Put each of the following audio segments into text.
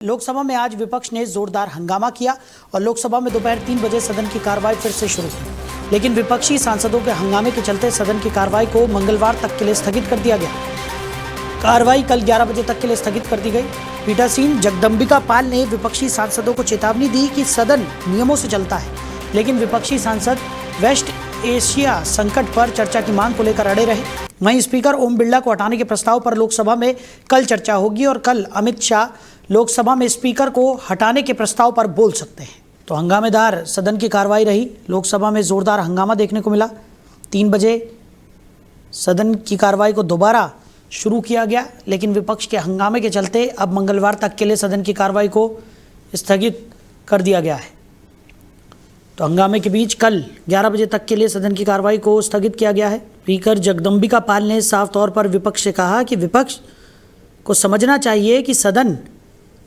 लोकसभा में आज विपक्ष ने जोरदार हंगामा किया और लोकसभा में दोपहर 3 बजे सदन की कार्रवाई फिर से शुरू हुई। लेकिन विपक्षी सांसदों के हंगामे के चलते सदन की कार्रवाई को मंगलवार तक के लिए स्थगित कर दिया गया। कार्रवाई कल 11 बजे तक के लिए स्थगित कर दी गई। पीठासीन जगदम्बिका पाल ने विपक्षी सांसदों को चेतावनी दी कि सदन नियमों से चलता है, लेकिन विपक्षी सांसद वेस्ट एशिया संकट पर चर्चा की मांग को लेकर अड़े रहे। वहीं स्पीकर ओम बिरला को हटाने के प्रस्ताव पर लोकसभा में कल चर्चा होगी और कल अमित शाह लोकसभा में स्पीकर को हटाने के प्रस्ताव पर बोल सकते हैं। तो हंगामेदार सदन की कार्रवाई रही। लोकसभा में जोरदार हंगामा देखने को मिला। 3 बजे सदन की कार्रवाई को दोबारा शुरू किया गया, लेकिन विपक्ष के हंगामे के चलते अब मंगलवार तक के लिए सदन की कार्रवाई को स्थगित कर दिया गया है। तो हंगामे के बीच कल 11 बजे तक के लिए सदन की कार्रवाई को स्थगित किया गया है। स्पीकर जगदम्बिका पाल ने साफ तौर पर विपक्ष से कहा कि विपक्ष को समझना चाहिए कि सदन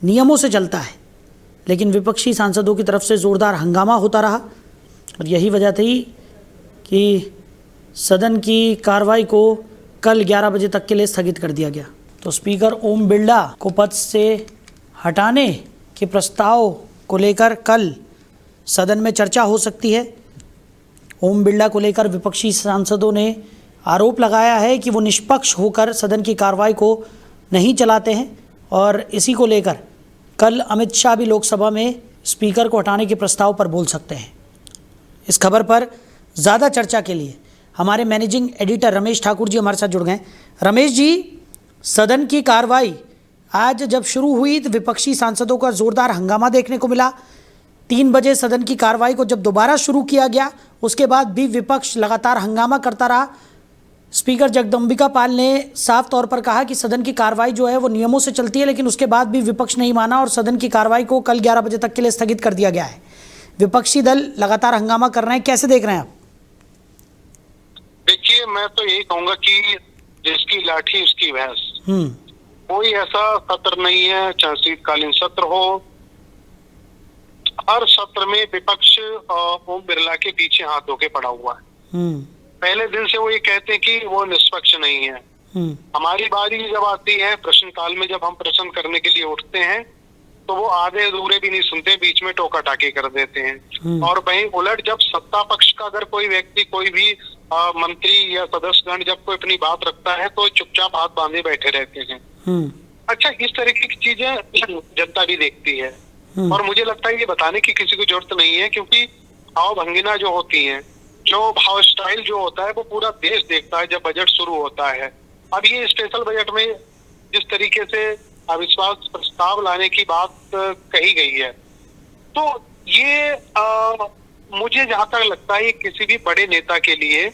नियमों से चलता है, लेकिन विपक्षी सांसदों की तरफ से जोरदार हंगामा होता रहा और यही वजह थी कि सदन की कार्रवाई को कल 11 बजे तक के लिए स्थगित कर दिया गया। तो स्पीकर ओम बिरला को पद से हटाने के प्रस्ताव को लेकर कल सदन में चर्चा हो सकती है। ओम बिरला को लेकर विपक्षी सांसदों ने आरोप लगाया है कि वो निष्पक्ष होकर सदन की कार्रवाई को नहीं चलाते हैं और इसी को लेकर कल अमित शाह भी लोकसभा में स्पीकर को हटाने के प्रस्ताव पर बोल सकते हैं। इस खबर पर ज़्यादा चर्चा के लिए हमारे मैनेजिंग एडिटर रमेश ठाकुर जी हमारे साथ जुड़ गए। रमेश जी, सदन की कार्रवाई आज जब शुरू हुई तो विपक्षी सांसदों का जोरदार हंगामा देखने को मिला। 3 बजे सदन की कार्रवाई को जब दोबारा शुरू किया गया, उसके बाद भी विपक्ष लगातार हंगामा करता रहा। स्पीकर जगदम्बिका पाल ने साफ तौर पर कहा कि सदन की कार्रवाई जो है वो नियमों से चलती है, लेकिन उसके बाद भी विपक्ष नहीं माना और सदन की कार्रवाई को कल 11 बजे तक के लिए स्थगित कर दिया गया है। विपक्षी दल लगातार हंगामा कर रहे हैं, कैसे देख रहे हैं आप? देखिए, मैं तो यही कहूंगा कि जिसकी लाठी उसकी भैंस। कोई ऐसा सत्र नहीं है, चाहे शीतकालीन सत्र हो, हर सत्र में विपक्ष ओम बिरला के पीछे हाथ धो के पड़ा हुआ है। पहले दिन से वो ये कहते हैं कि वो निष्पक्ष नहीं है। हमारी बारी जब आती है, प्रश्नकाल में जब हम प्रश्न करने के लिए उठते हैं, तो वो आधे अधूरे भी नहीं सुनते, बीच में टोका टाकी कर देते हैं। और वहीं उलट जब सत्ता पक्ष का अगर कोई व्यक्ति, कोई भी मंत्री या सदस्यगण जब कोई अपनी बात रखता है तो चुपचाप हाथ बांधे बैठे रहते हैं। अच्छा, इस तरीके की चीजें जनता भी देखती है और मुझे लगता है ये बताने की किसी को जरूरत नहीं है, क्योंकि भाव भंगिना जो होती है, जो भाव स्टाइल जो होता है, वो पूरा देश देखता है जब बजट शुरू होता है। अब ये स्पेशल बजट में जिस तरीके से अविश्वास प्रस्ताव लाने की बात कही गई है, तो ये मुझे जहां तक लगता है किसी भी बड़े नेता के लिए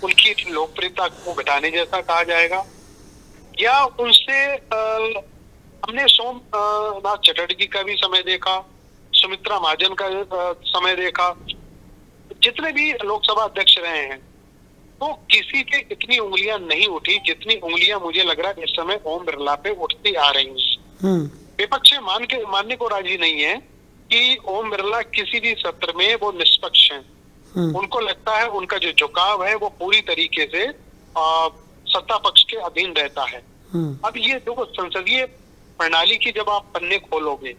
उनकी लोकप्रियता को घटाने जैसा कहा जाएगा। या उनसे हमने सोमनाथ चटर्जी का भी समय देखा, सुमित्रा महाजन का समय देखा, जितने भी लोकसभा अध्यक्ष रहे हैं, तो किसी पे इतनी उंगलियां नहीं उठी जितनी उंगलियां मुझे लग रहा है इस समय ओम बिरला पे उठती आ रही हैं। विपक्ष मानने को राजी नहीं है कि ओम बिरला किसी भी सत्र में वो निष्पक्ष हैं। उनको लगता है उनका जो झुकाव है वो पूरी तरीके से सत्ता पक्ष के अधीन रहता है। अब ये देखो, संसदीय प्रणाली की जब आप पन्ने खोलोगे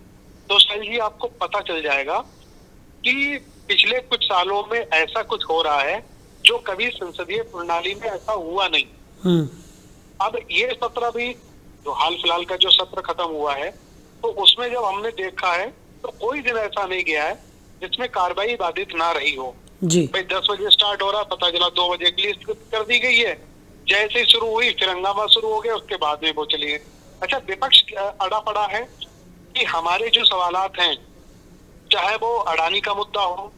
तो शायद आपको पता चल जाएगा कि पिछले कुछ सालों में ऐसा कुछ हो रहा है जो कभी संसदीय प्रणाली में ऐसा हुआ नहीं। अब ये सत्र भी जो हाल फिलहाल का जो सत्र खत्म हुआ है, तो उसमें जब हमने देखा है तो कोई दिन ऐसा नहीं गया है जिसमें कार्रवाई बाधित ना रही हो जी। भाई 10 बजे स्टार्ट हो रहा, पता चला 2 बजे के लिए कर दी गई है। जैसे ही शुरू हुई फिर हंगामा शुरू हो गया, उसके बाद में वो चली गई। अच्छा, विपक्ष अड़ा पड़ा है कि हमारे जो सवालात हैं, चाहे वो अडानी का मुद्दा हो,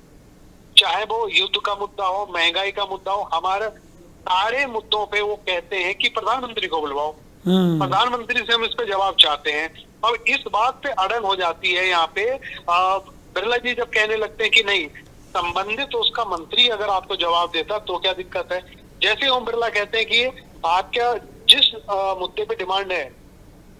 चाहे वो युद्ध का मुद्दा हो, महंगाई का मुद्दा हो, हमारे सारे मुद्दों पे वो कहते हैं कि प्रधानमंत्री को बुलवाओ, प्रधानमंत्री से हम इस पे जवाब चाहते हैं। और इस बात पे अड़न हो जाती है यहाँ पे। बिरला जी जब कहने लगते हैं कि नहीं, संबंधित उसका मंत्री अगर आपको जवाब देता तो क्या दिक्कत है। जैसे ओम बिरला कहते हैं कि आपका जिस मुद्दे पे डिमांड है,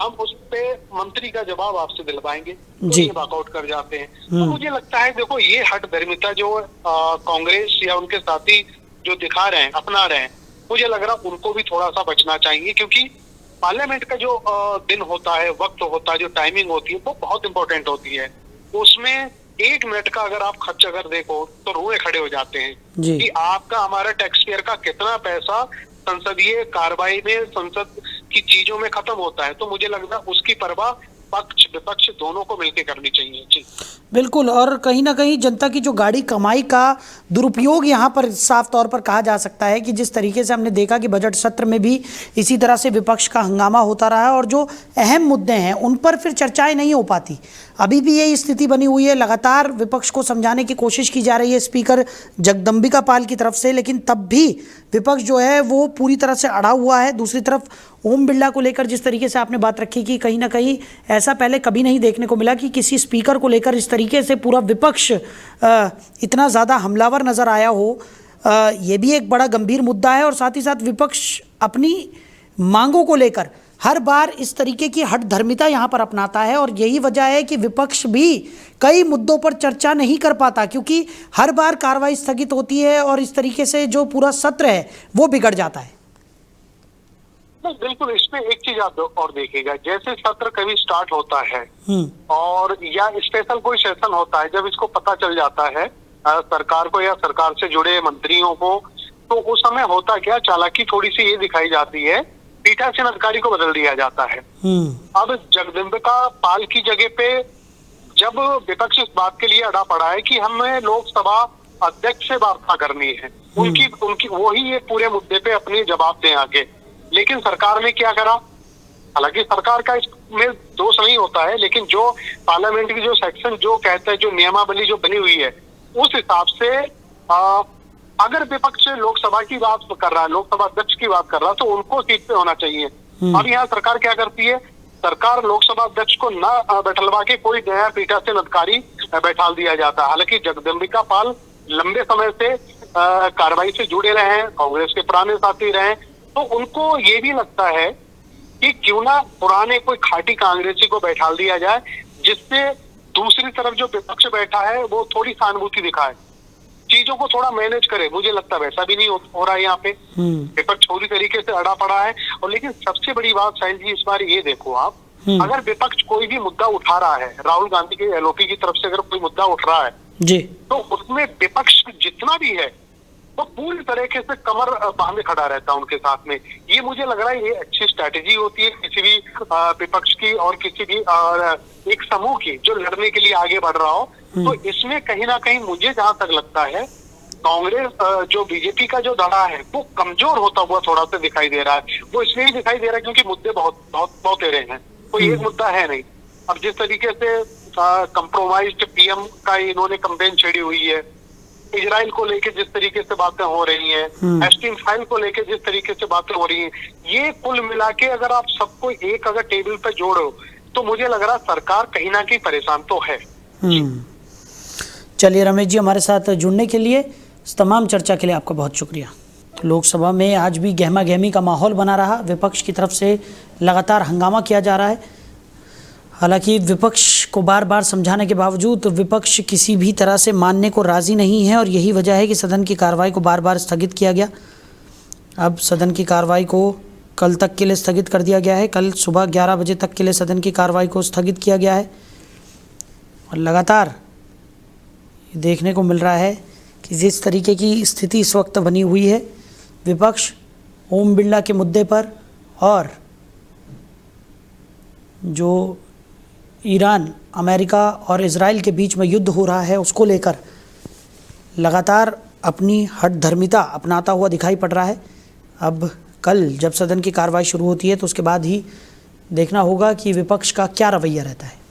हम उस पे मंत्री का जवाब आपसे दिलवाएंगे, तो ये वॉकआउट कर जाते हैं। तो मुझे लगता है देखो, ये हठधर्मिता जो कांग्रेस या उनके साथी जो दिखा रहे हैं, अपना रहे हैं, मुझे लग रहा है उनको भी थोड़ा सा बचना चाहिए, क्योंकि पार्लियामेंट का जो दिन होता है, वक्त होता है, जो टाइमिंग होती है, वो बहुत इंपॉर्टेंट होती है। उसमें 1 मिनट का अगर आप खर्च अगर देखो तो रोए खड़े हो जाते हैं कि आपका, हमारा टैक्स पेयर का कितना पैसा संसदीय कार्रवाई में, संसद की चीजों में खत्म होता है। तो मुझे लगता है उसकी परवाह पक्ष विपक्ष दोनों को मिलकर करनी चाहिए। जी बिल्कुल। और कहीं ना कहीं जनता की जो गाड़ी कमाई का दुरुपयोग यहाँ पर साफ तौर पर कहा जा सकता है कि जिस तरीके से हमने देखा कि बजट सत्र में भी इसी तरह से विपक्ष का हंगामा होता रहा है और जो अहम मुद्दे हैं उन पर फिर चर्चाएं नहीं हो पाती। अभी भी यही स्थिति बनी हुई है। लगातार विपक्ष को समझाने की कोशिश की जा रही है स्पीकर जगदम्बिका पाल की तरफ से, लेकिन तब भी विपक्ष जो है वो पूरी तरह से अड़ा हुआ है। दूसरी तरफ ओम बिरला को लेकर जिस तरीके से आपने बात रखी कि कहीं ना कहीं ऐसा पहले कभी नहीं देखने को मिला कि किसी स्पीकर को लेकर इस तरीके से पूरा विपक्ष इतना ज़्यादा हमलावर नज़र आया हो, ये भी एक बड़ा गंभीर मुद्दा है। और साथ ही साथ विपक्ष अपनी मांगों को लेकर हर बार इस तरीके की हठधर्मिता यहाँ पर अपनाता है और यही वजह है कि विपक्ष भी कई मुद्दों पर चर्चा नहीं कर पाता, क्योंकि हर बार कार्रवाई स्थगित होती है और इस तरीके से जो पूरा सत्र है वो बिगड़ जाता है। बिल्कुल, इसमें एक चीज आप और देखिएगा, जैसे सत्र कभी स्टार्ट होता है और या स्पेशल कोई सेशन होता है, जब इसको पता चल जाता है सरकार को या सरकार से जुड़े मंत्रियों को, तो उस समय होता क्या, चालाकी थोड़ी सी ये दिखाई जाती है, पीठासीन अधिकारी को बदल दिया जाता है। अब जगदम्बिका पाल की जगह पे जब विपक्ष इस बात के लिए अड़ा पड़ा है कि हमें लोकसभा अध्यक्ष से वार्ता करनी है, उनकी वही ये पूरे मुद्दे पे अपनी जवाब दें आगे, लेकिन सरकार ने क्या करा, हालांकि सरकार का इसमें दोष नहीं होता है, लेकिन जो पार्लियामेंट की जो सेक्शन जो कहता है, जो नियमावली जो बनी हुई है, उस हिसाब से अगर विपक्ष लोकसभा की बात कर रहा है, लोकसभा अध्यक्ष की बात कर रहा है, तो उनको सीट पे होना चाहिए। अब यहाँ सरकार क्या करती है, सरकार लोकसभा अध्यक्ष को न बैठलवा के कोई नया पीठासीन अधिकारी बैठाल दिया जाता है। हालांकि जगदम्बिका पाल लंबे समय से कार्रवाई से जुड़े रहे हैं, कांग्रेस के पुराने साथी रहे, तो उनको ये भी लगता है कि क्यों ना पुराने कोई खाटी कांग्रेसी को बैठाल दिया जाए, जिससे दूसरी तरफ जो विपक्ष बैठा है वो थोड़ी सहानुभूति दिखाए, चीजों को थोड़ा मैनेज करे। मुझे लगता है वैसा भी नहीं हो रहा है यहाँ पे, विपक्ष पूरी तरीके से अड़ा पड़ा है। और लेकिन सबसे बड़ी बात साहिल जी, इस बार ये देखो आप, अगर विपक्ष कोई भी मुद्दा उठा रहा है, राहुल गांधी के एलओपी की तरफ से अगर कोई मुद्दा उठ रहा है जी, तो उसमें विपक्ष जितना भी है वो पूरी तरीके से कमर बांधे खड़ा रहता है उनके साथ में। ये मुझे लग रहा है ये अच्छी स्ट्रैटेजी होती है किसी भी विपक्ष की और किसी भी एक समूह की जो लड़ने के लिए आगे बढ़ रहा हो। तो इसमें कहीं ना कहीं मुझे जहां तक लगता है कांग्रेस जो बीजेपी का जो धड़ा है वो कमजोर होता हुआ थोड़ा सा दिखाई दे रहा है। वो इसलिए ही दिखाई दे रहा है क्योंकि मुद्दे बहुत तेरे हैं, कोई एक मुद्दा है नहीं। अब जिस तरीके से कंप्रोमाइज्ड पीएम का इन्होंने कैंपेन छेड़ी हुई है, इजराइल को लेके जिस तरीके से बातें हो रही हैं, एस्टीन फाइल को लेके जिस तरीके से बातें हो रही हैं, ये कुल मिला के अगर आप सबको एक अगर टेबल पे जोड़ो तो मुझे लग रहा सरकार कहीं ना कहीं परेशान तो है। चलिए रमेश जी, हमारे साथ जुड़ने के लिए, इस तमाम चर्चा के लिए आपका बहुत शुक्रिया। लोकसभा में आज भी गहमा गहमी का माहौल बना रहा, विपक्ष की तरफ से लगातार हंगामा किया जा रहा है। हालांकि विपक्ष को बार बार समझाने के बावजूद विपक्ष किसी भी तरह से मानने को राज़ी नहीं है और यही वजह है कि सदन की कार्रवाई को बार बार स्थगित किया गया। अब सदन की कार्रवाई को कल तक के लिए स्थगित कर दिया गया है। कल सुबह 11 बजे तक के लिए सदन की कार्रवाई को स्थगित किया गया है और लगातार देखने को मिल रहा है कि जिस तरीके की स्थिति इस वक्त बनी हुई है, विपक्ष ओम बिरला के मुद्दे पर और जो ईरान, अमेरिका और इजराइल के बीच में युद्ध हो रहा है उसको लेकर लगातार अपनी हठधर्मिता अपनाता हुआ दिखाई पड़ रहा है। अब कल जब सदन की कार्रवाई शुरू होती है तो उसके बाद ही देखना होगा कि विपक्ष का क्या रवैया रहता है।